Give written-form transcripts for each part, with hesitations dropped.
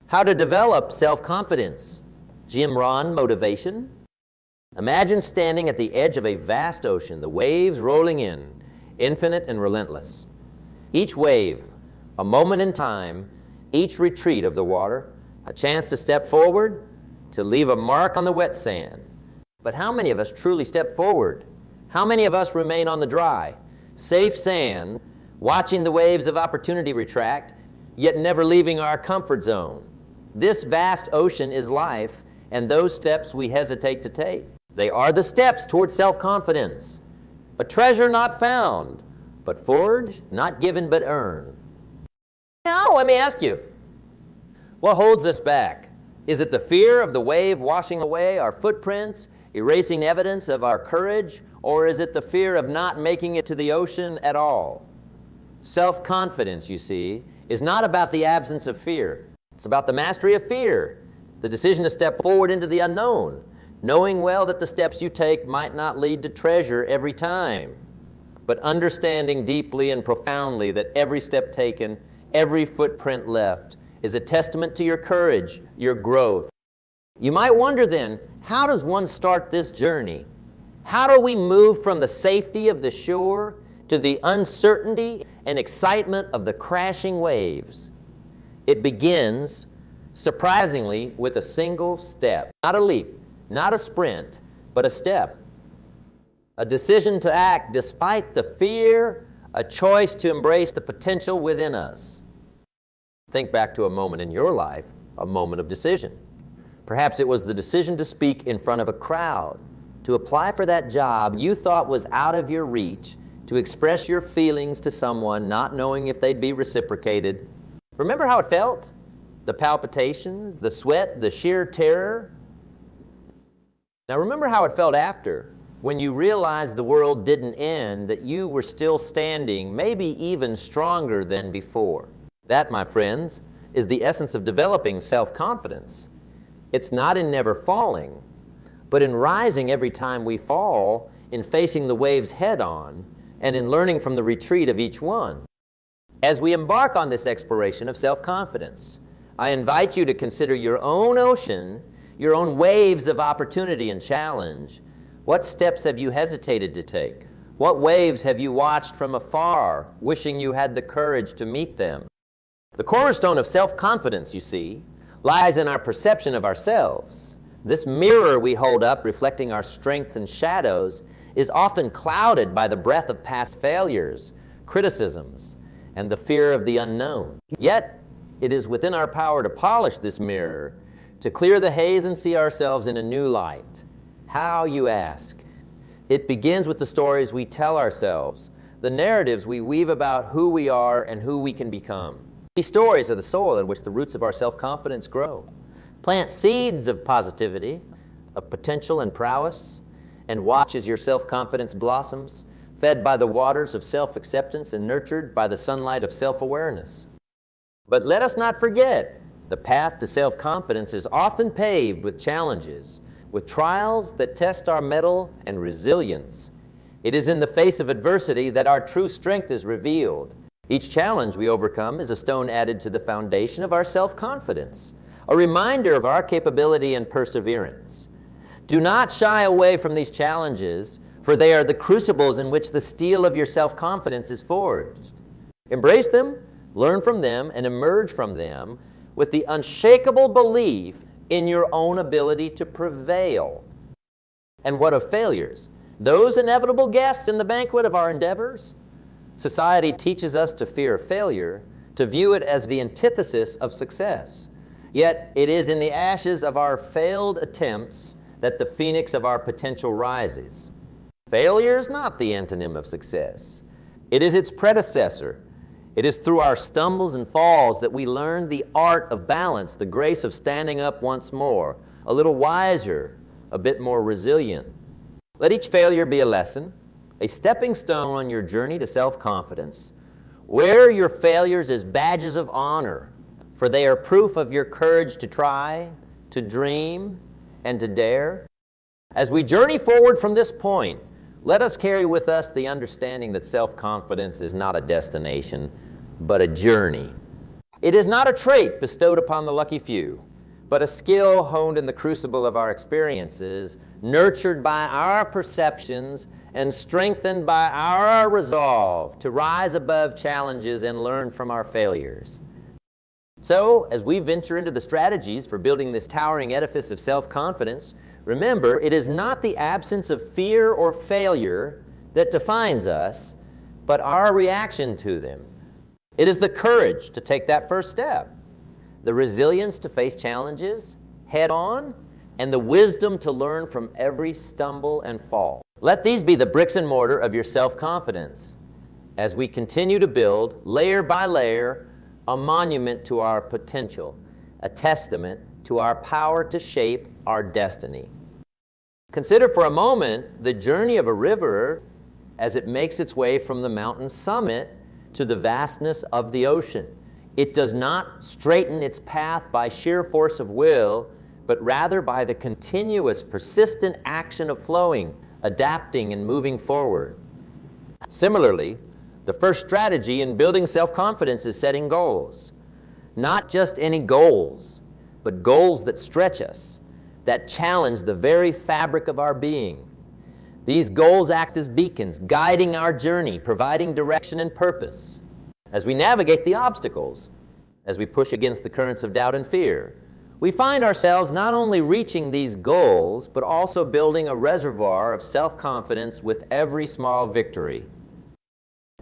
How to develop self-confidence. Rohn Motivation. Imagine standing at the edge of a vast ocean, the waves rolling in, infinite and relentless. Each wave, a moment in time, each retreat of the water, a chance to step forward, to leave a mark on the wet sand. But how many of us truly step forward? How many of us remain on the dry, safe sand, watching the waves of opportunity retract, yet never leaving our comfort zone? This vast ocean is life, and those steps we hesitate to take. They are the steps towards self-confidence. A treasure not found, but forged, not given but earned. Now, let me ask you, what holds us back? Is it the fear of the wave washing away our footprints, erasing evidence of our courage, or is it the fear of not making it to the ocean at all? Self-confidence, you see, is not about the absence of fear. It's about the mastery of fear, the decision to step forward into the unknown, knowing well that the steps you take might not lead to treasure every time, but understanding deeply and profoundly that every step taken, every footprint left, is a testament to your courage, your growth. You might wonder then, how does one start this journey? How do we move from the safety of the shore to the uncertainty and excitement of the crashing waves? It begins, surprisingly, with a single step. Not a leap, not a sprint, but a step. A decision to act despite the fear, a choice to embrace the potential within us. Think back to a moment in your life, a moment of decision. Perhaps it was the decision to speak in front of a crowd, to apply for that job you thought was out of your reach, to express your feelings to someone not knowing if they'd be reciprocated. Remember how it felt? The palpitations, the sweat, the sheer terror. Now remember how it felt after, when you realized the world didn't end, that you were still standing, maybe even stronger than before. That, my friends, is the essence of developing self-confidence. It's not in never falling, but in rising every time we fall, in facing the waves head-on, and in learning from the retreat of each one. As we embark on this exploration of self-confidence, I invite you to consider your own ocean, your own waves of opportunity and challenge. What steps have you hesitated to take? What waves have you watched from afar, wishing you had the courage to meet them? The cornerstone of self-confidence, you see, lies in our perception of ourselves. This mirror we hold up, reflecting our strengths and shadows, is often clouded by the breath of past failures, criticisms, and the fear of the unknown. Yet, it is within our power to polish this mirror, to clear the haze and see ourselves in a new light. How, you ask? It begins with the stories we tell ourselves, the narratives we weave about who we are and who we can become. These stories are the soil in which the roots of our self-confidence grow. Plant seeds of positivity, of potential and prowess, and watch as your self-confidence blossoms, fed by the waters of self-acceptance and nurtured by the sunlight of self-awareness. But let us not forget, the path to self-confidence is often paved with challenges, with trials that test our mettle and resilience. It is in the face of adversity that our true strength is revealed. Each challenge we overcome is a stone added to the foundation of our self-confidence, a reminder of our capability and perseverance. Do not shy away from these challenges, for they are the crucibles in which the steel of your self-confidence is forged. Embrace them, learn from them, and emerge from them with the unshakable belief in your own ability to prevail. And what of failures? Those inevitable guests in the banquet of our endeavors? Society teaches us to fear failure, to view it as the antithesis of success. Yet it is in the ashes of our failed attempts that the phoenix of our potential rises. Failure is not the antonym of success. It is its predecessor. It is through our stumbles and falls that we learn the art of balance, the grace of standing up once more, a little wiser, a bit more resilient. Let each failure be a lesson, a stepping stone on your journey to self-confidence. Wear your failures as badges of honor, for they are proof of your courage to try, to dream, and to dare. As we journey forward from this point, let us carry with us the understanding that self-confidence is not a destination, but a journey. It is not a trait bestowed upon the lucky few, but a skill honed in the crucible of our experiences, nurtured by our perceptions, and strengthened by our resolve to rise above challenges and learn from our failures. So, as we venture into the strategies for building this towering edifice of self-confidence, remember, it is not the absence of fear or failure that defines us, but our reaction to them. It is the courage to take that first step, the resilience to face challenges head on, and the wisdom to learn from every stumble and fall. Let these be the bricks and mortar of your self-confidence as we continue to build, layer by layer, a monument to our potential, a testament to our power to shape our destiny. Consider for a moment the journey of a river as it makes its way from the mountain summit to the vastness of the ocean. It does not straighten its path by sheer force of will, but rather by the continuous, persistent action of flowing, adapting, and moving forward. Similarly, the first strategy in building self-confidence is setting goals. Not just any goals, but goals that stretch us, that challenge the very fabric of our being. These goals act as beacons, guiding our journey, providing direction and purpose. As we navigate the obstacles, as we push against the currents of doubt and fear, we find ourselves not only reaching these goals, but also building a reservoir of self-confidence with every small victory.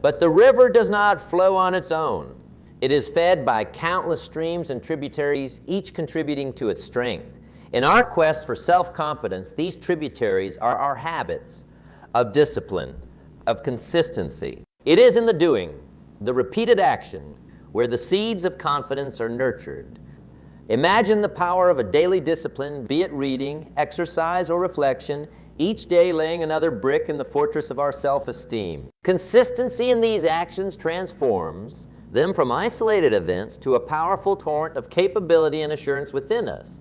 But the river does not flow on its own. It is fed by countless streams and tributaries, each contributing to its strength. In our quest for self-confidence, these tributaries are our habits of discipline, of consistency. It is in the doing, the repeated action, where the seeds of confidence are nurtured. Imagine the power of a daily discipline, be it reading, exercise, or reflection, each day laying another brick in the fortress of our self-esteem. Consistency in these actions transforms them from isolated events to a powerful torrent of capability and assurance within us.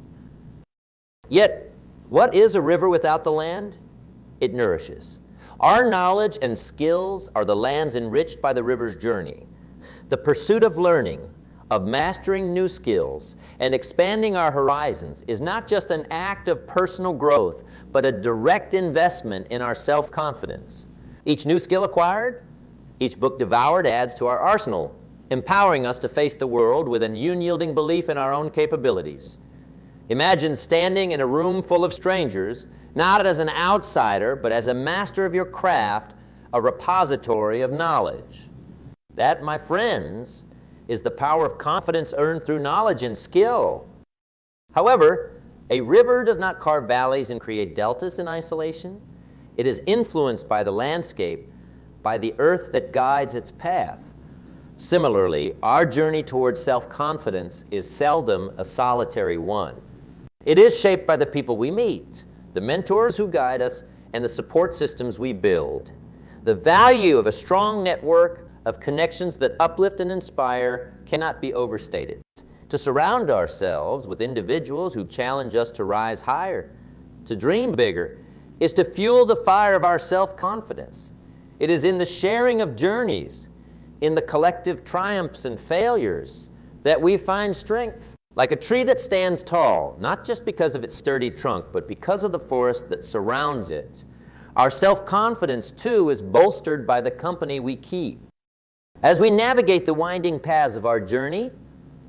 Yet, what is a river without the land? It nourishes. Our knowledge and skills are the lands enriched by the river's journey. The pursuit of learning, of mastering new skills, and expanding our horizons is not just an act of personal growth, but a direct investment in our self-confidence. Each new skill acquired, each book devoured adds to our arsenal, empowering us to face the world with an unyielding belief in our own capabilities. Imagine standing in a room full of strangers, not as an outsider, but as a master of your craft, a repository of knowledge. That, my friends, is the power of confidence earned through knowledge and skill. However, a river does not carve valleys and create deltas in isolation. It is influenced by the landscape, by the earth that guides its path. Similarly, our journey towards self-confidence is seldom a solitary one. It is shaped by the people we meet, the mentors who guide us, and the support systems we build. The value of a strong network of connections that uplift and inspire cannot be overstated. To surround ourselves with individuals who challenge us to rise higher, to dream bigger, is to fuel the fire of our self-confidence. It is in the sharing of journeys, in the collective triumphs and failures, that we find strength. Like a tree that stands tall, not just because of its sturdy trunk, but because of the forest that surrounds it. Our self-confidence, too, is bolstered by the company we keep. As we navigate the winding paths of our journey,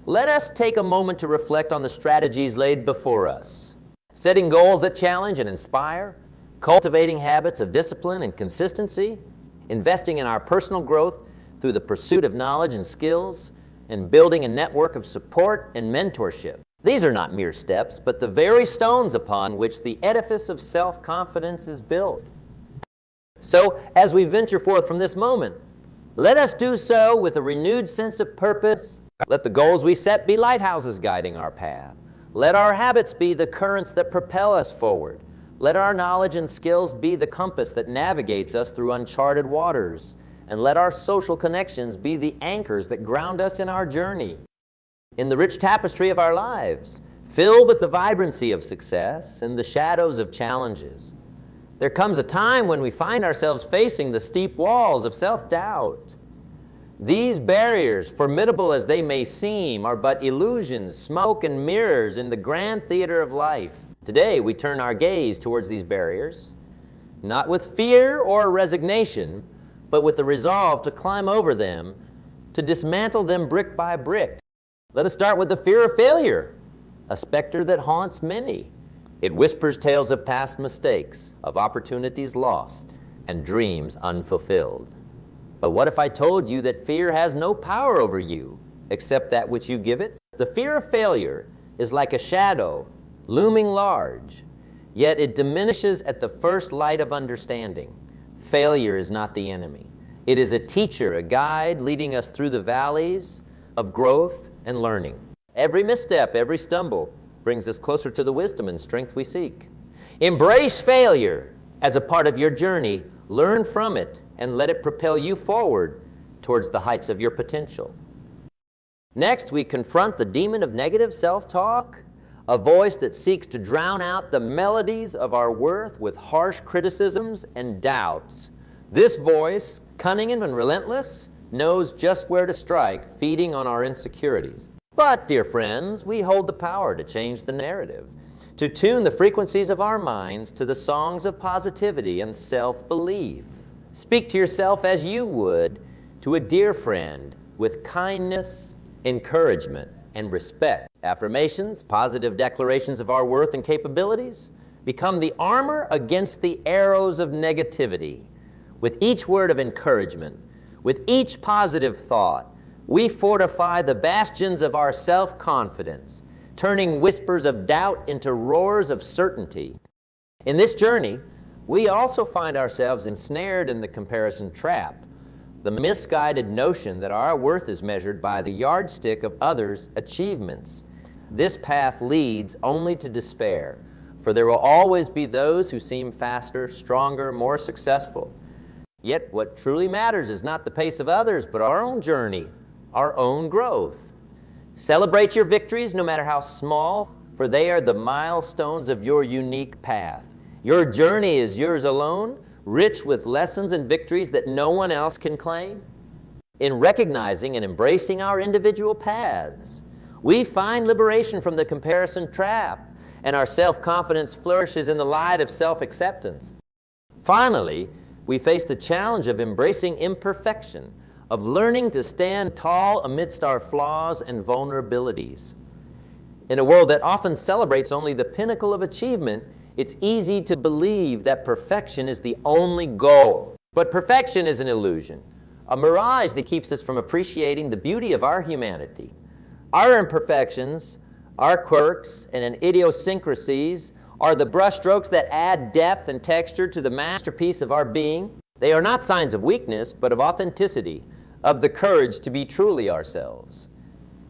let us take a moment to reflect on the strategies laid before us. Setting goals that challenge and inspire, cultivating habits of discipline and consistency, investing in our personal growth through the pursuit of knowledge and skills, and building a network of support and mentorship. These are not mere steps, but the very stones upon which the edifice of self-confidence is built. So, as we venture forth from this moment, let us do so with a renewed sense of purpose. Let the goals we set be lighthouses guiding our path. Let our habits be the currents that propel us forward. Let our knowledge and skills be the compass that navigates us through uncharted waters. And let our social connections be the anchors that ground us in our journey. In the rich tapestry of our lives, filled with the vibrancy of success and the shadows of challenges, there comes a time when we find ourselves facing the steep walls of self-doubt. These barriers, formidable as they may seem, are but illusions, smoke and mirrors in the grand theater of life. Today, we turn our gaze towards these barriers, not with fear or resignation, but with the resolve to climb over them, to dismantle them brick by brick. Let us start with the fear of failure, a specter that haunts many. It whispers tales of past mistakes, of opportunities lost, and dreams unfulfilled. But what if I told you that fear has no power over you, except that which you give it? The fear of failure is like a shadow, looming large, yet it diminishes at the first light of understanding. Failure is not the enemy. It is a teacher, a guide leading us through the valleys of growth and learning. Every misstep, every stumble brings us closer to the wisdom and strength we seek. Embrace failure as a part of your journey. Learn from it and let it propel you forward towards the heights of your potential. Next, we confront the demon of negative self-talk, a voice that seeks to drown out the melodies of our worth with harsh criticisms and doubts. This voice, cunning and relentless, knows just where to strike, feeding on our insecurities. But, dear friends, we hold the power to change the narrative, to tune the frequencies of our minds to the songs of positivity and self-belief. Speak to yourself as you would to a dear friend with kindness, encouragement, and respect. Affirmations, positive declarations of our worth and capabilities, become the armor against the arrows of negativity. With each word of encouragement, with each positive thought, we fortify the bastions of our self-confidence, turning whispers of doubt into roars of certainty. In this journey, we also find ourselves ensnared in the comparison trap, the misguided notion that our worth is measured by the yardstick of others' achievements. This path leads only to despair, for there will always be those who seem faster, stronger, more successful. Yet what truly matters is not the pace of others, but our own journey, our own growth. Celebrate your victories, no matter how small, for they are the milestones of your unique path. Your journey is yours alone, rich with lessons and victories that no one else can claim. In recognizing and embracing our individual paths, we find liberation from the comparison trap, and our self-confidence flourishes in the light of self-acceptance. Finally, we face the challenge of embracing imperfection, of learning to stand tall amidst our flaws and vulnerabilities. In a world that often celebrates only the pinnacle of achievement, it's easy to believe that perfection is the only goal. But perfection is an illusion, a mirage that keeps us from appreciating the beauty of our humanity. Our imperfections, our quirks, and idiosyncrasies are the brushstrokes that add depth and texture to the masterpiece of our being. They are not signs of weakness, but of authenticity, of the courage to be truly ourselves.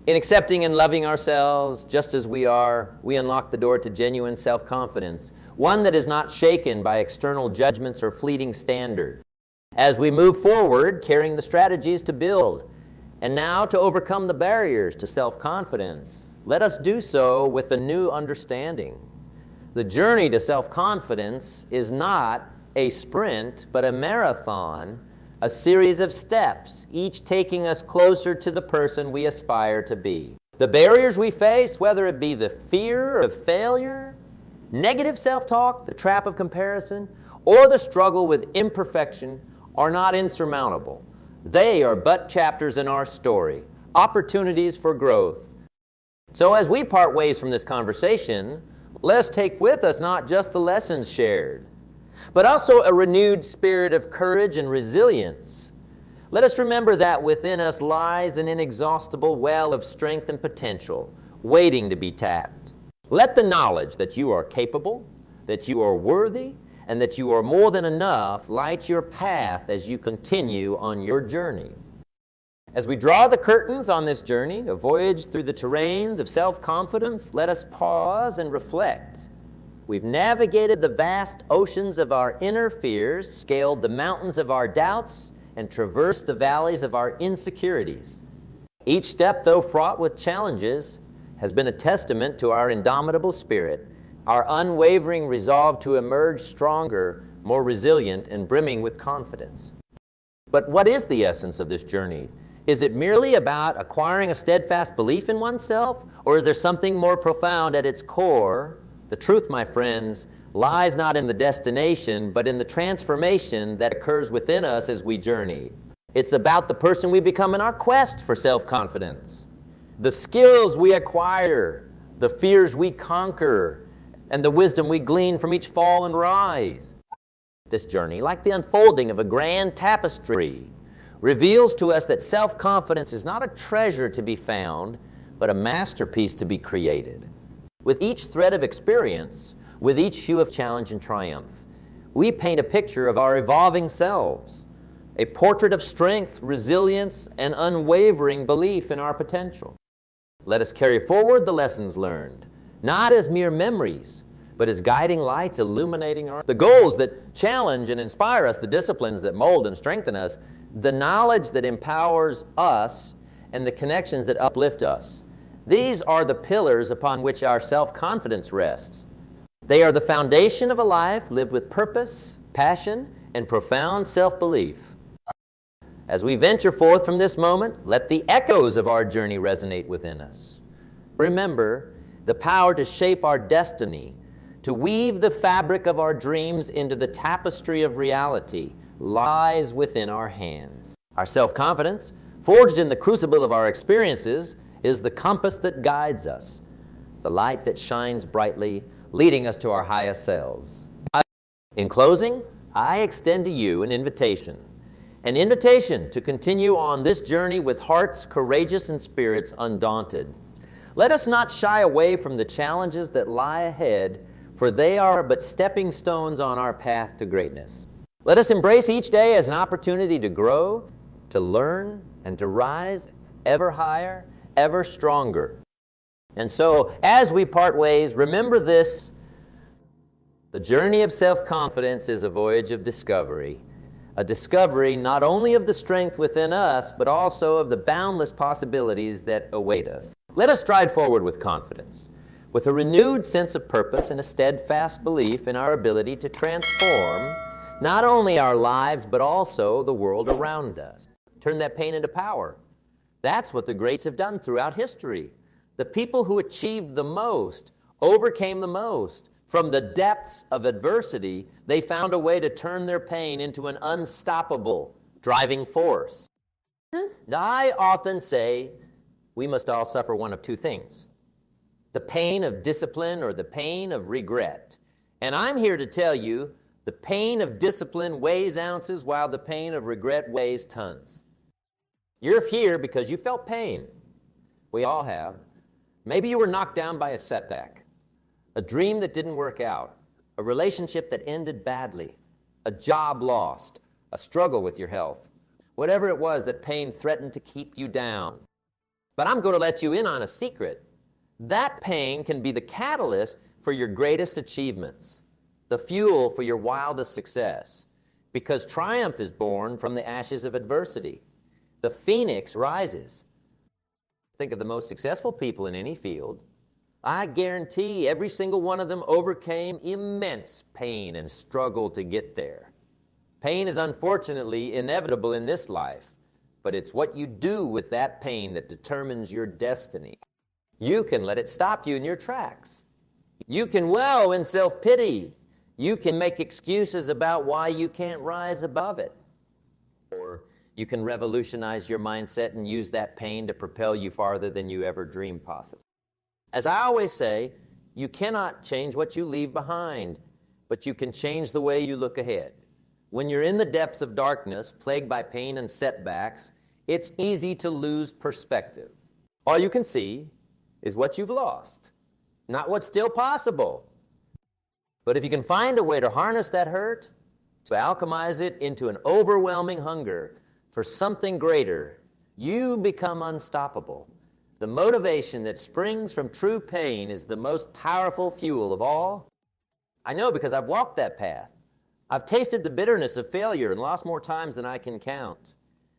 In accepting and loving ourselves just as we are, we unlock the door to genuine self-confidence, one that is not shaken by external judgments or fleeting standards. As we move forward, carrying the strategies to build, and now to overcome the barriers to self-confidence, let us do so with a new understanding. The journey to self-confidence is not a sprint, but a marathon, a series of steps, each taking us closer to the person we aspire to be. The barriers we face, whether it be the fear of failure, negative self-talk, the trap of comparison, or the struggle with imperfection, are not insurmountable. They are but chapters in our story, opportunities for growth. So as we part ways from this conversation, let us take with us not just the lessons shared, but also a renewed spirit of courage and resilience. Let us remember that within us lies an inexhaustible well of strength and potential, waiting to be tapped. Let the knowledge that you are capable, that you are worthy, and that you are more than enough light your path as you continue on your journey. As we draw the curtains on this journey, a voyage through the terrains of self-confidence, let us pause and reflect. We've navigated the vast oceans of our inner fears, scaled the mountains of our doubts, and traversed the valleys of our insecurities. Each step, though fraught with challenges, has been a testament to our indomitable spirit, our unwavering resolve to emerge stronger, more resilient, and brimming with confidence. But what is the essence of this journey, Is it merely about acquiring a steadfast belief in oneself, or is there something more profound at its core? The truth, my friends, lies not in the destination, but in the transformation that occurs within us as we journey. It's about the person we become in our quest for self-confidence, the skills we acquire, the fears we conquer, and the wisdom we glean from each fall and rise. This journey, like the unfolding of a grand tapestry, reveals to us that self-confidence is not a treasure to be found, but a masterpiece to be created. With each thread of experience, with each hue of challenge and triumph, we paint a picture of our evolving selves, a portrait of strength, resilience, and unwavering belief in our potential. Let us carry forward the lessons learned, not as mere memories, but as guiding lights illuminating the goals that challenge and inspire us, the disciplines that mold and strengthen us, the knowledge that empowers us, and the connections that uplift us. These are the pillars upon which our self-confidence rests. They are the foundation of a life lived with purpose, passion, and profound self-belief. As we venture forth from this moment, let the echoes of our journey resonate within us. Remember, the power to shape our destiny, to weave the fabric of our dreams into the tapestry of reality, lies within our hands. Our self-confidence, forged in the crucible of our experiences, is the compass that guides us, the light that shines brightly, leading us to our highest selves. In closing, I extend to you an invitation to continue on this journey with hearts courageous and spirits undaunted. Let us not shy away from the challenges that lie ahead, for they are but stepping stones on our path to greatness. Let us embrace each day as an opportunity to grow, to learn, and to rise ever higher, ever stronger. And so, as we part ways, remember this: the journey of self-confidence is a voyage of discovery, a discovery not only of the strength within us, but also of the boundless possibilities that await us. Let us stride forward with confidence, with a renewed sense of purpose and a steadfast belief in our ability to transform not only our lives, but also the world around us. Turn that pain into power. That's what the greats have done throughout history. The people who achieved the most, overcame the most. From the depths of adversity, they found a way to turn their pain into an unstoppable driving force. I often say we must all suffer one of two things: the pain of discipline or the pain of regret. And I'm here to tell you, the pain of discipline weighs ounces while the pain of regret weighs tons. You're here because you felt pain. We all have. Maybe you were knocked down by a setback, a dream that didn't work out, a relationship that ended badly, a job lost, a struggle with your health. Whatever it was, that pain threatened to keep you down. But I'm going to let you in on a secret. That pain can be the catalyst for your greatest achievements, the fuel for your wildest success, because triumph is born from the ashes of adversity. The phoenix rises. Think of the most successful people in any field. I guarantee every single one of them overcame immense pain and struggled to get there. Pain is unfortunately inevitable in this life, but it's what you do with that pain that determines your destiny. You can let it stop you in your tracks. You can wallow in self-pity. You can make excuses about why you can't rise above it. Or you can revolutionize your mindset and use that pain to propel you farther than you ever dreamed possible. As I always say, you cannot change what you leave behind, but you can change the way you look ahead. When you're in the depths of darkness, plagued by pain and setbacks, it's easy to lose perspective. All you can see is what you've lost, not what's still possible. But if you can find a way to harness that hurt, to alchemize it into an overwhelming hunger for something greater, you become unstoppable. The motivation that springs from true pain is the most powerful fuel of all. I know because I've walked that path. I've tasted the bitterness of failure and lost more times than I can count.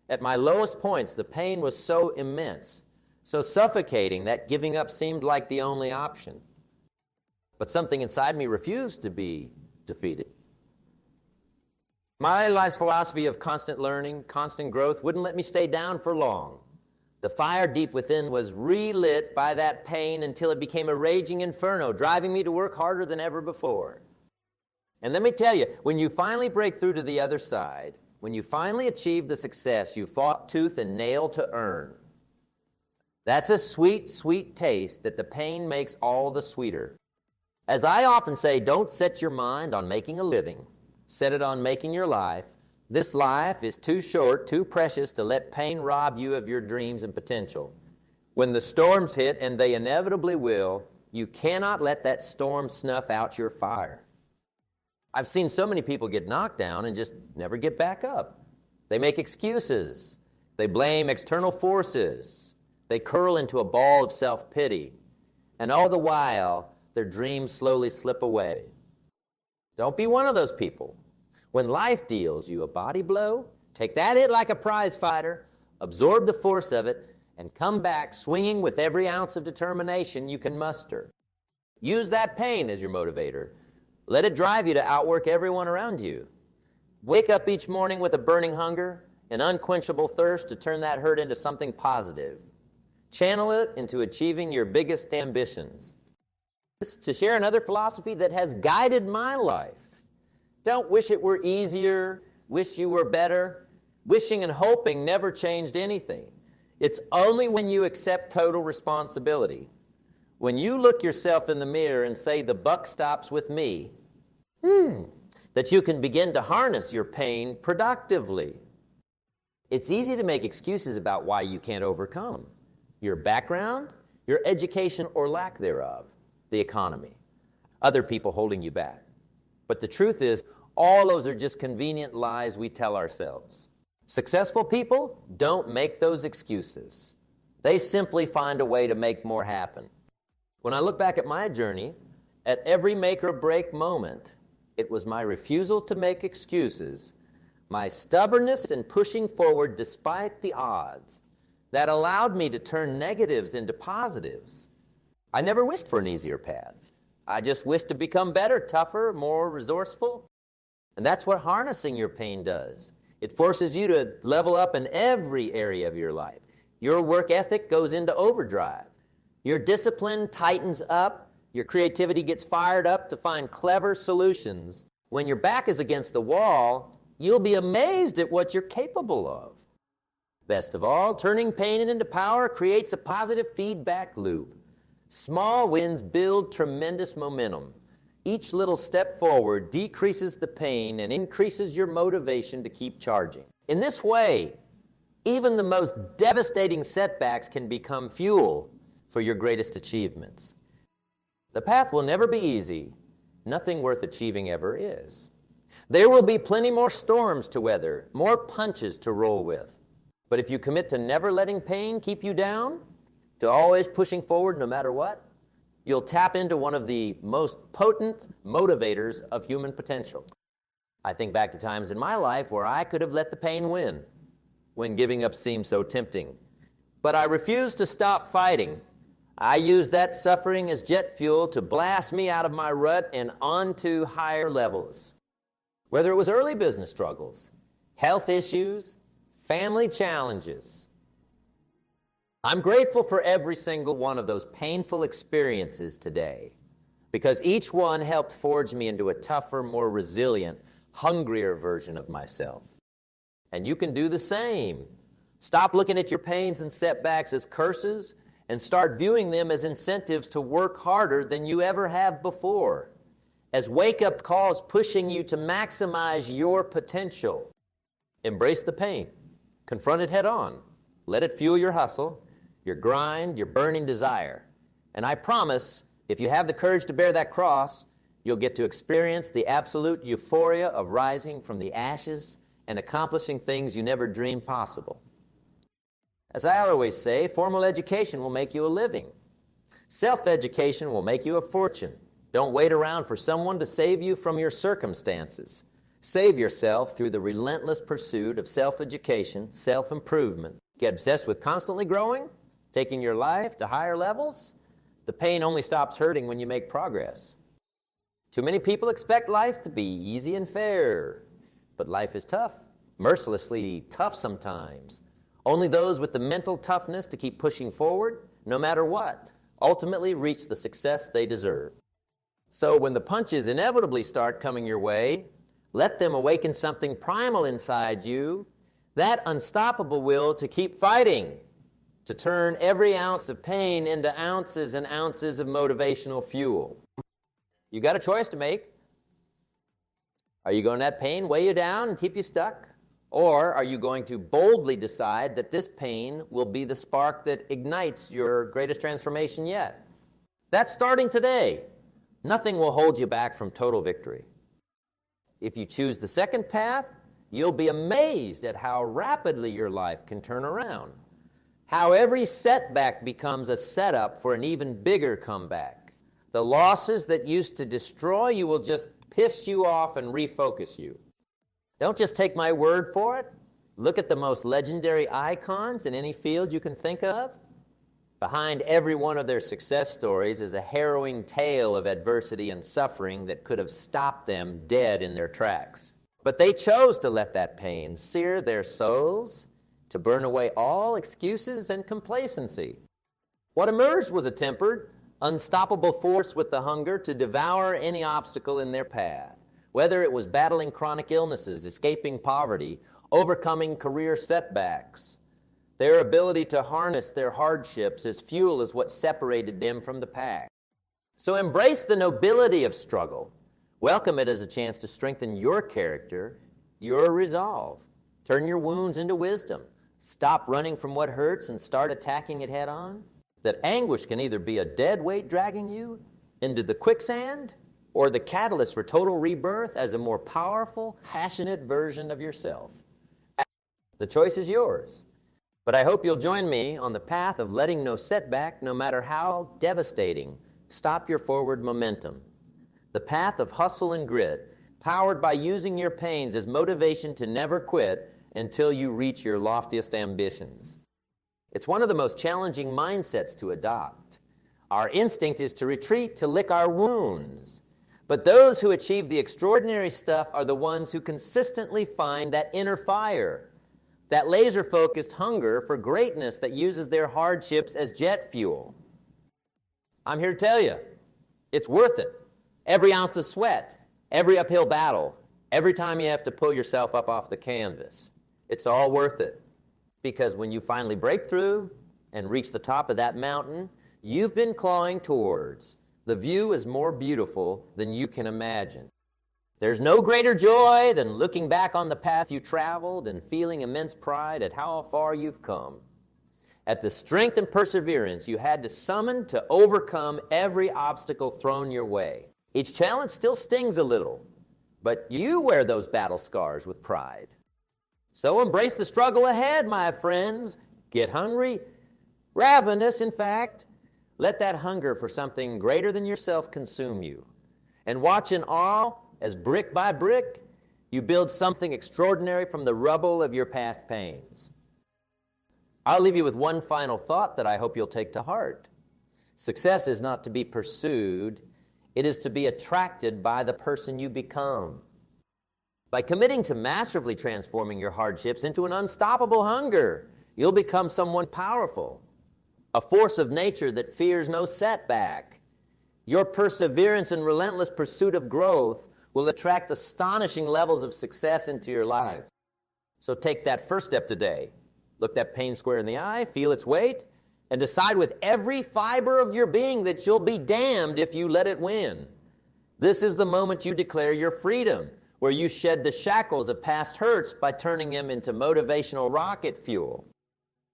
At my lowest points, the pain was so immense, so suffocating that giving up seemed like the only option. But something inside me refused to be defeated. My life's philosophy of constant learning, constant growth wouldn't let me stay down for long. The fire deep within was relit by that pain until it became a raging inferno, driving me to work harder than ever before. And let me tell you, when you finally break through to the other side, when you finally achieve the success you fought tooth and nail to earn, that's a sweet, sweet taste that the pain makes all the sweeter. As I often say, don't set your mind on making a living. Set it on making your life. This life is too short, too precious to let pain rob you of your dreams and potential. When the storms hit, and they inevitably will, you cannot let that storm snuff out your fire. I've seen so many people get knocked down and just never get back up. They make excuses. They blame external forces. They curl into a ball of self-pity. And all the while, their dreams slowly slip away. Don't be one of those people. When life deals you a body blow, take that hit like a prize fighter, absorb the force of it, and come back swinging with every ounce of determination you can muster. Use that pain as your motivator. Let it drive you to outwork everyone around you. Wake up each morning with a burning hunger, an unquenchable thirst to turn that hurt into something positive. Channel it into achieving your biggest ambitions. To share another philosophy that has guided my life. Don't wish it were easier, wish you were better. Wishing and hoping never changed anything. It's only when you accept total responsibility. When you look yourself in the mirror and say, the buck stops with me, that you can begin to harness your pain productively. It's easy to make excuses about why you can't overcome. Your background, your education or lack thereof, the economy, other people holding you back. But the truth is, all those are just convenient lies we tell ourselves. Successful people don't make those excuses. They simply find a way to make more happen. When I look back at my journey, at every make or break moment, it was my refusal to make excuses, my stubbornness in pushing forward despite the odds, that allowed me to turn negatives into positives. I never wished for an easier path. I just wished to become better, tougher, more resourceful. And that's what harnessing your pain does. It forces you to level up in every area of your life. Your work ethic goes into overdrive. Your discipline tightens up. Your creativity gets fired up to find clever solutions. When your back is against the wall, you'll be amazed at what you're capable of. Best of all, turning pain into power creates a positive feedback loop. Small wins build tremendous momentum. Each little step forward decreases the pain and increases your motivation to keep charging. In this way, even the most devastating setbacks can become fuel for your greatest achievements. The path will never be easy. Nothing worth achieving ever is. There will be plenty more storms to weather, more punches to roll with. But if you commit to never letting pain keep you down, to always pushing forward no matter what, you'll tap into one of the most potent motivators of human potential. I think back to times in my life where I could have let the pain win when giving up seemed so tempting. But I refused to stop fighting. I used that suffering as jet fuel to blast me out of my rut and onto higher levels. Whether it was early business struggles, health issues, family challenges, I'm grateful for every single one of those painful experiences today because each one helped forge me into a tougher, more resilient, hungrier version of myself. And you can do the same. Stop looking at your pains and setbacks as curses and start viewing them as incentives to work harder than you ever have before, as wake-up calls pushing you to maximize your potential. Embrace the pain. Confront it head on. Let it fuel your hustle, your grind, your burning desire. And I promise, if you have the courage to bear that cross, you'll get to experience the absolute euphoria of rising from the ashes and accomplishing things you never dreamed possible. As I always say, formal education will make you a living. Self-education will make you a fortune. Don't wait around for someone to save you from your circumstances. Save yourself through the relentless pursuit of self-education, self-improvement. Get obsessed with constantly growing, taking your life to higher levels. The pain only stops hurting when you make progress. Too many people expect life to be easy and fair. But life is tough, mercilessly tough sometimes. Only those with the mental toughness to keep pushing forward, no matter what, ultimately reach the success they deserve. So when the punches inevitably start coming your way, let them awaken something primal inside you, that unstoppable will to keep fighting, to turn every ounce of pain into ounces and ounces of motivational fuel. You got a choice to make. Are you going to let pain weigh you down and keep you stuck? Or are you going to boldly decide that this pain will be the spark that ignites your greatest transformation yet? That's starting today. Nothing will hold you back from total victory. If you choose the second path, you'll be amazed at how rapidly your life can turn around. How every setback becomes a setup for an even bigger comeback. The losses that used to destroy you will just piss you off and refocus you. Don't just take my word for it. Look at the most legendary icons in any field you can think of. Behind every one of their success stories is a harrowing tale of adversity and suffering that could have stopped them dead in their tracks. But they chose to let that pain sear their souls, to burn away all excuses and complacency. What emerged was a tempered, unstoppable force with the hunger to devour any obstacle in their path, whether it was battling chronic illnesses, escaping poverty, overcoming career setbacks. Their ability to harness their hardships as fuel is what separated them from the pack. So embrace the nobility of struggle. Welcome it as a chance to strengthen your character, your resolve. Turn your wounds into wisdom. Stop running from what hurts and start attacking it head on. That anguish can either be a dead weight dragging you into the quicksand or the catalyst for total rebirth as a more powerful, passionate version of yourself. The choice is yours. But I hope you'll join me on the path of letting no setback, no matter how devastating, stop your forward momentum. The path of hustle and grit, powered by using your pains as motivation to never quit until you reach your loftiest ambitions. It's one of the most challenging mindsets to adopt. Our instinct is to retreat, to lick our wounds. But those who achieve the extraordinary stuff are the ones who consistently find that inner fire, that laser-focused hunger for greatness that uses their hardships as jet fuel. I'm here to tell you, it's worth it. Every ounce of sweat, every uphill battle, every time you have to pull yourself up off the canvas, it's all worth it. Because when you finally break through and reach the top of that mountain you've been clawing towards, the view is more beautiful than you can imagine. There's no greater joy than looking back on the path you traveled and feeling immense pride at how far you've come, at the strength and perseverance you had to summon to overcome every obstacle thrown your way. Each challenge still stings a little, but you wear those battle scars with pride. So embrace the struggle ahead, my friends. Get hungry, ravenous, in fact. Let that hunger for something greater than yourself consume you. And watch in awe as brick by brick, you build something extraordinary from the rubble of your past pains. I'll leave you with one final thought that I hope you'll take to heart. Success is not to be pursued. It is to be attracted by the person you become. By committing to massively transforming your hardships into an unstoppable hunger, you'll become someone powerful, a force of nature that fears no setback. Your perseverance and relentless pursuit of growth will attract astonishing levels of success into your life. So take that first step today. Look that pain square in the eye, feel its weight, and decide with every fiber of your being that you'll be damned if you let it win. This is the moment you declare your freedom, where you shed the shackles of past hurts by turning them into motivational rocket fuel.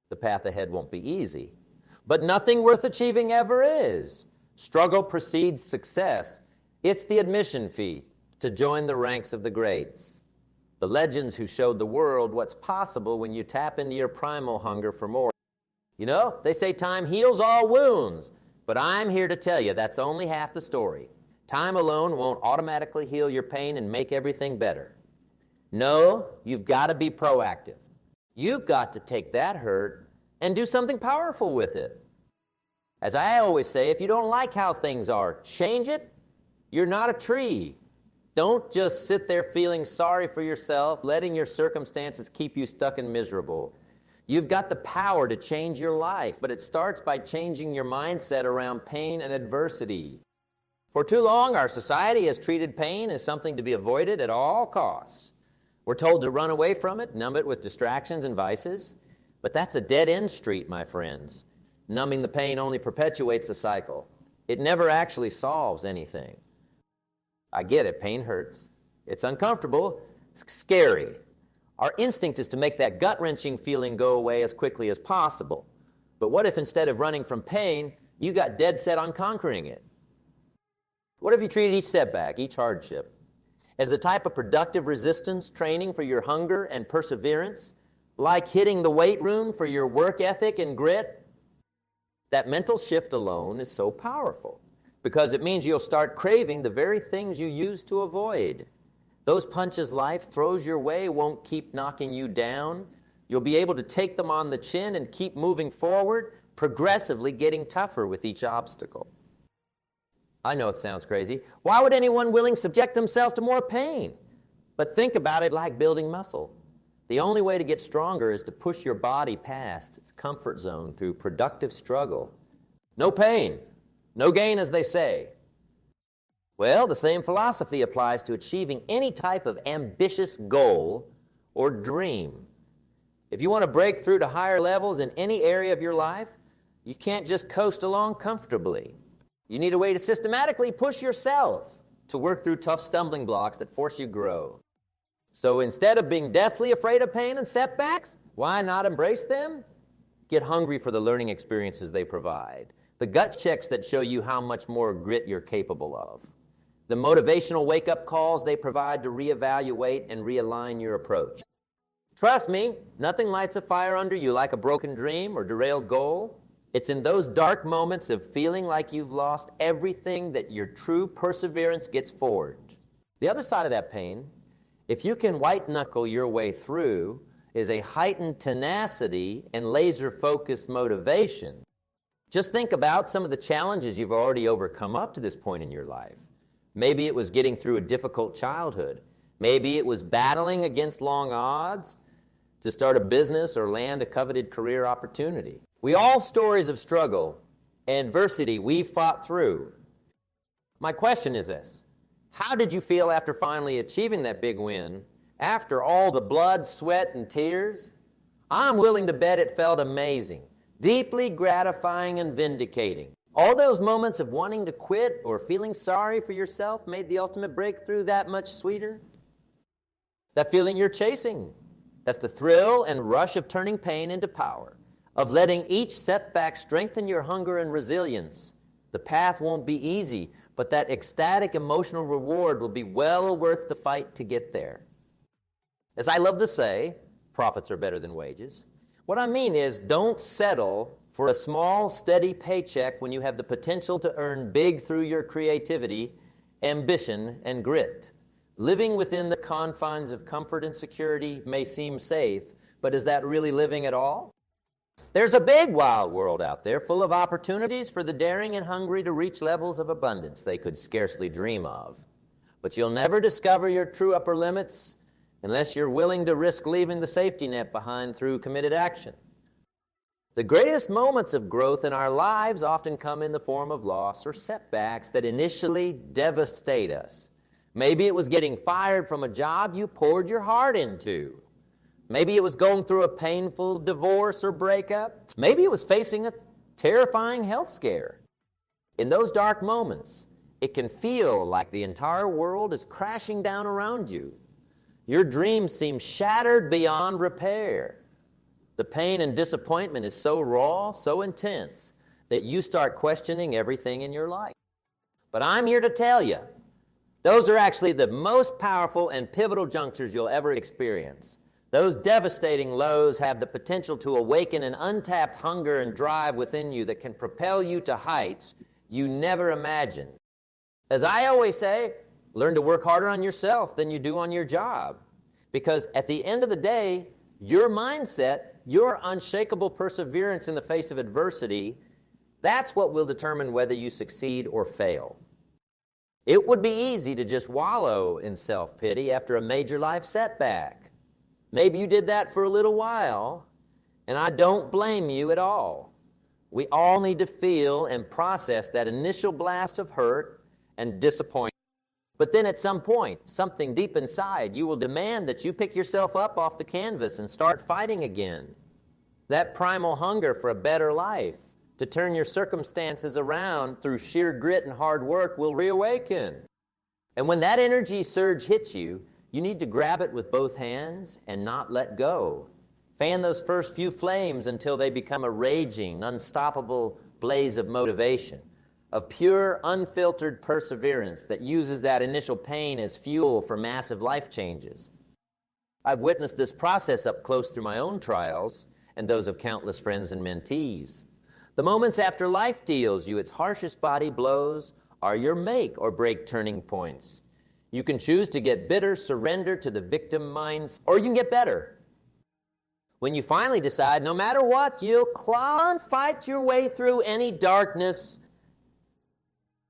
The path ahead won't be easy, but nothing worth achieving ever is. Struggle precedes success. It's the admission fee to join the ranks of the greats, the legends who showed the world what's possible when you tap into your primal hunger for more. You know, they say time heals all wounds, but I'm here to tell you that's only half the story. Time alone won't automatically heal your pain and make everything better. No, you've got to be proactive. You've got to take that hurt and do something powerful with it. As I always say, if you don't like how things are, change it. You're not a tree. Don't just sit there feeling sorry for yourself, letting your circumstances keep you stuck and miserable. You've got the power to change your life, but it starts by changing your mindset around pain and adversity. For too long, our society has treated pain as something to be avoided at all costs. We're told to run away from it, numb it with distractions and vices, but that's a dead-end street, my friends. Numbing the pain only perpetuates the cycle. It never actually solves anything. I get it, pain hurts. It's uncomfortable, it's scary. Our instinct is to make that gut-wrenching feeling go away as quickly as possible. But what if instead of running from pain, you got dead set on conquering it? What if you treated each setback, each hardship, as a type of productive resistance training for your hunger and perseverance, like hitting the weight room for your work ethic and grit? That mental shift alone is so powerful, because it means you'll start craving the very things you used to avoid. Those punches life throws your way won't keep knocking you down. You'll be able to take them on the chin and keep moving forward, progressively getting tougher with each obstacle. I know it sounds crazy. Why would anyone willing subject themselves to more pain? But think about it like building muscle. The only way to get stronger is to push your body past its comfort zone through productive struggle. No pain, no gain, as they say. Well, the same philosophy applies to achieving any type of ambitious goal or dream. If you want to break through to higher levels in any area of your life, you can't just coast along comfortably. You need a way to systematically push yourself to work through tough stumbling blocks that force you to grow. So instead of being deathly afraid of pain and setbacks, why not embrace them? Get hungry for the learning experiences they provide, the gut checks that show you how much more grit you're capable of, the motivational wake-up calls they provide to reevaluate and realign your approach. Trust me, nothing lights a fire under you like a broken dream or derailed goal. It's in those dark moments of feeling like you've lost everything that your true perseverance gets forged. The other side of that pain, if you can white-knuckle your way through, is a heightened tenacity and laser-focused motivation. Just think about some of the challenges you've already overcome up to this point in your life. Maybe it was getting through a difficult childhood. Maybe it was battling against long odds to start a business or land a coveted career opportunity. We all stories of struggle and adversity we fought through. My question is this: how did you feel after finally achieving that big win, after all the blood, sweat, and tears? I'm willing to bet it felt amazing, deeply gratifying and vindicating. All those moments of wanting to quit or feeling sorry for yourself made the ultimate breakthrough that much sweeter. That feeling you're chasing, that's the thrill and rush of turning pain into power, of letting each setback strengthen your hunger and resilience. The path won't be easy, but that ecstatic emotional reward will be well worth the fight to get there. As I love to say, profits are better than wages. What I mean is, don't settle for a small, steady paycheck when you have the potential to earn big through your creativity, ambition, and grit. Living within the confines of comfort and security may seem safe, but is that really living at all? There's a big, wild world out there full of opportunities for the daring and hungry to reach levels of abundance they could scarcely dream of. But you'll never discover your true upper limits unless you're willing to risk leaving the safety net behind through committed action. The greatest moments of growth in our lives often come in the form of loss or setbacks that initially devastate us. Maybe it was getting fired from a job you poured your heart into. Maybe it was going through a painful divorce or breakup. Maybe it was facing a terrifying health scare. In those dark moments, it can feel like the entire world is crashing down around you. Your dreams seem shattered beyond repair. The pain and disappointment is so raw, so intense, that you start questioning everything in your life. But I'm here to tell you, those are actually the most powerful and pivotal junctures you'll ever experience. Those devastating lows have the potential to awaken an untapped hunger and drive within you that can propel you to heights you never imagined. As I always say, learn to work harder on yourself than you do on your job. Because at the end of the day, your mindset, your unshakable perseverance in the face of adversity, that's what will determine whether you succeed or fail. It would be easy to just wallow in self-pity after a major life setback. Maybe you did that for a little while, and I don't blame you at all. We all need to feel and process that initial blast of hurt and disappointment. But then at some point, something deep inside, you will demand that you pick yourself up off the canvas and start fighting again. That primal hunger for a better life, to turn your circumstances around through sheer grit and hard work, will reawaken. And when that energy surge hits you, you need to grab it with both hands and not let go. Fan those first few flames until they become a raging, unstoppable blaze of motivation, of pure, unfiltered perseverance that uses that initial pain as fuel for massive life changes. I've witnessed this process up close through my own trials and those of countless friends and mentees. The moments after life deals you its harshest body blows are your make or break turning points. You can choose to get bitter, surrender to the victim minds, or you can get better. When you finally decide, no matter what, you'll claw and fight your way through any darkness,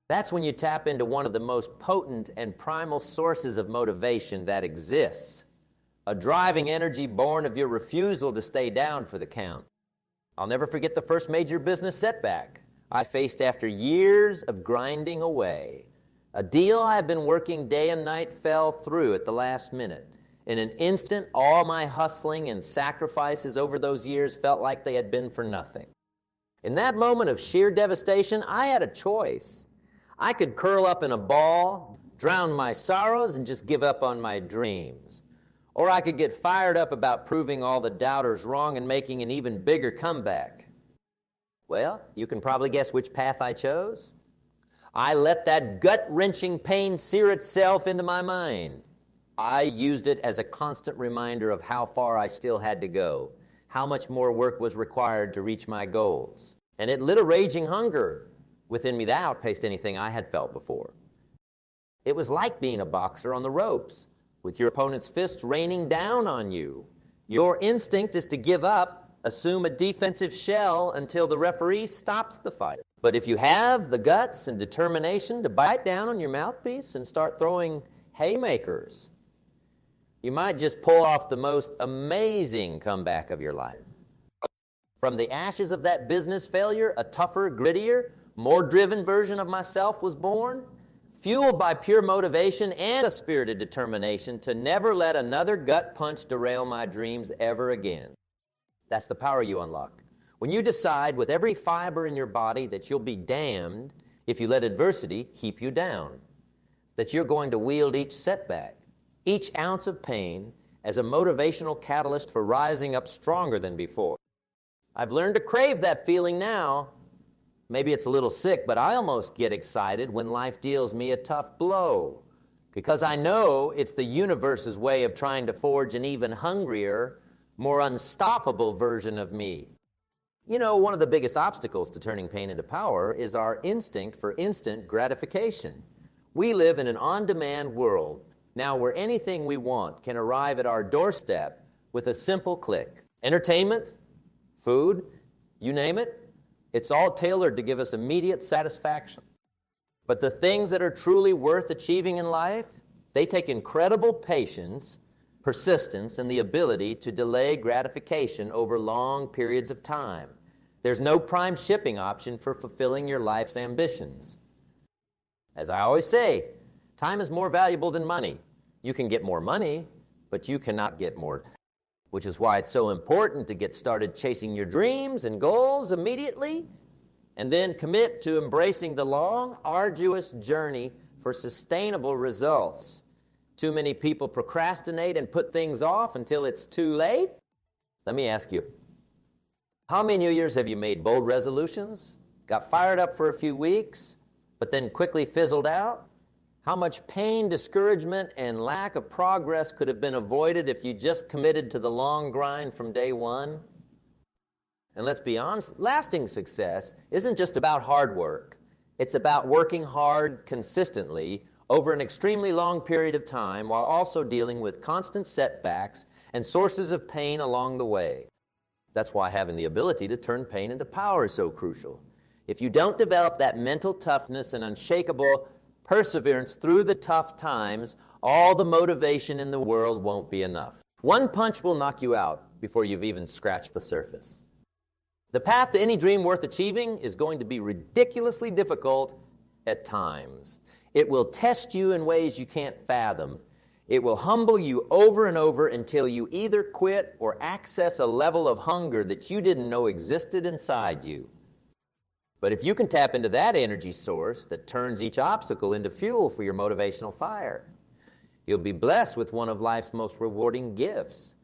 that's when you tap into one of the most potent and primal sources of motivation that exists, a driving energy born of your refusal to stay down for the count. I'll never forget the first major business setback I faced after years of grinding away. A deal I had been working day and night fell through at the last minute. In an instant, all my hustling and sacrifices over those years felt like they had been for nothing. In that moment of sheer devastation, I had a choice. I could curl up in a ball, drown my sorrows, and just give up on my dreams. Or I could get fired up about proving all the doubters wrong and making an even bigger comeback. Well, you can probably guess which path I chose. I let that gut-wrenching pain sear itself into my mind. I used it as a constant reminder of how far I still had to go, how much more work was required to reach my goals. And it lit a raging hunger within me that outpaced anything I had felt before. It was like being a boxer on the ropes, with your opponent's fists raining down on you. Your instinct is to give up, assume a defensive shell until the referee stops the fight. But if you have the guts and determination to bite down on your mouthpiece and start throwing haymakers, you might just pull off the most amazing comeback of your life. From the ashes of that business failure, a tougher, grittier, more driven version of myself was born, fueled by pure motivation and a spirited determination to never let another gut punch derail my dreams ever again. That's the power you unlock. When you decide with every fiber in your body that you'll be damned if you let adversity keep you down, that you're going to wield each setback, each ounce of pain as a motivational catalyst for rising up stronger than before. I've learned to crave that feeling now. Maybe it's a little sick, but I almost get excited when life deals me a tough blow, because I know it's the universe's way of trying to forge an even hungrier, more unstoppable version of me. You know, one of the biggest obstacles to turning pain into power is our instinct for instant gratification. We live in an on-demand world now where anything we want can arrive at our doorstep with a simple click. Entertainment, food, you name it, it's all tailored to give us immediate satisfaction. But the things that are truly worth achieving in life, they take incredible patience, persistence, and the ability to delay gratification over long periods of time. There's no prime shipping option for fulfilling your life's ambitions. As I always say, time is more valuable than money. You can get more money, but you cannot get more. Which is why it's so important to get started chasing your dreams and goals immediately, and then commit to embracing the long, arduous journey for sustainable results. Too many people procrastinate and put things off until it's too late. Let me ask you, how many New Year's have you made bold resolutions, got fired up for a few weeks, but then quickly fizzled out? How much pain, discouragement, and lack of progress could have been avoided if you just committed to the long grind from day one? And let's be honest, lasting success isn't just about hard work. It's about working hard consistently over an extremely long period of time while also dealing with constant setbacks and sources of pain along the way. That's why having the ability to turn pain into power is so crucial. If you don't develop that mental toughness and unshakable perseverance through the tough times, all the motivation in the world won't be enough. One punch will knock you out before you've even scratched the surface. The path to any dream worth achieving is going to be ridiculously difficult at times. It will test you in ways you can't fathom. It will humble you over and over until you either quit or access a level of hunger that you didn't know existed inside you. But if you can tap into that energy source that turns each obstacle into fuel for your motivational fire, you'll be blessed with one of life's most rewarding gifts.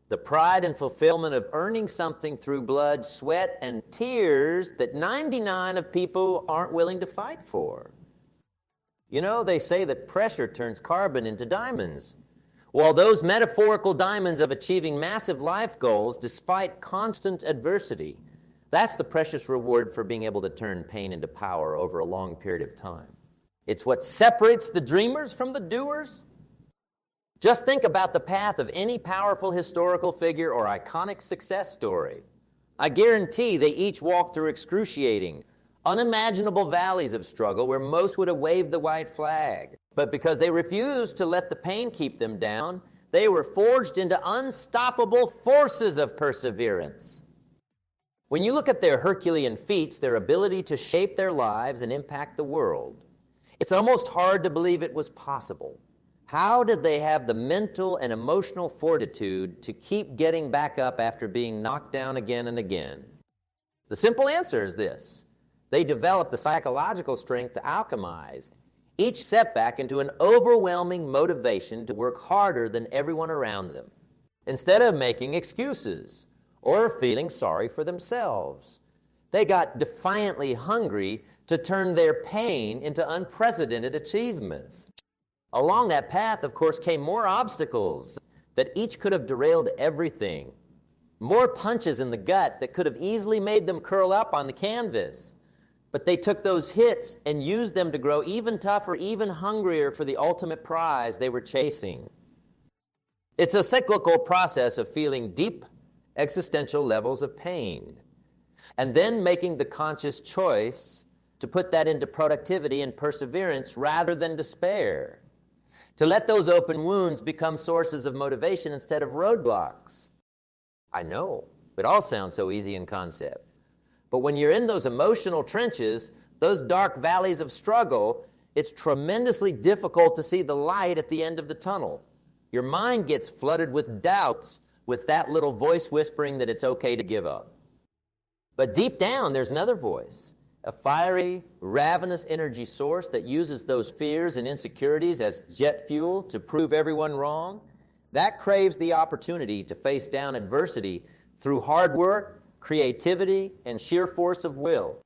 The pride and fulfillment of earning something through blood, sweat, and tears that 99% of people aren't willing to fight for. You know, they say that pressure turns carbon into diamonds. Well, those metaphorical diamonds of achieving massive life goals despite constant adversity, that's the precious reward for being able to turn pain into power over a long period of time. It's what separates the dreamers from the doers. Just think about the path of any powerful historical figure or iconic success story. I guarantee they each walked through excruciating, unimaginable valleys of struggle where most would have waved the white flag. But because they refused to let the pain keep them down, they were forged into unstoppable forces of perseverance. When you look at their Herculean feats, their ability to shape their lives and impact the world, it's almost hard to believe it was possible. How did they have the mental and emotional fortitude to keep getting back up after being knocked down again and again? The simple answer is this. They developed the psychological strength to alchemize each setback into an overwhelming motivation to work harder than everyone around them, instead of making excuses or feeling sorry for themselves. They got defiantly hungry to turn their pain into unprecedented achievements. Along that path, of course, came more obstacles that each could have derailed everything. More punches in the gut that could have easily made them curl up on the canvas. But they took those hits and used them to grow even tougher, even hungrier for the ultimate prize they were chasing. It's a cyclical process of feeling deep existential levels of pain, and then making the conscious choice to put that into productivity and perseverance rather than despair. To let those open wounds become sources of motivation instead of roadblocks. I know, it all sounds so easy in concept. But when you're in those emotional trenches, those dark valleys of struggle, it's tremendously difficult to see the light at the end of the tunnel. Your mind gets flooded with doubts, with that little voice whispering that it's okay to give up. But deep down, there's another voice, a fiery, ravenous energy source that uses those fears and insecurities as jet fuel to prove everyone wrong. That craves the opportunity to face down adversity through hard work, creativity, and sheer force of will.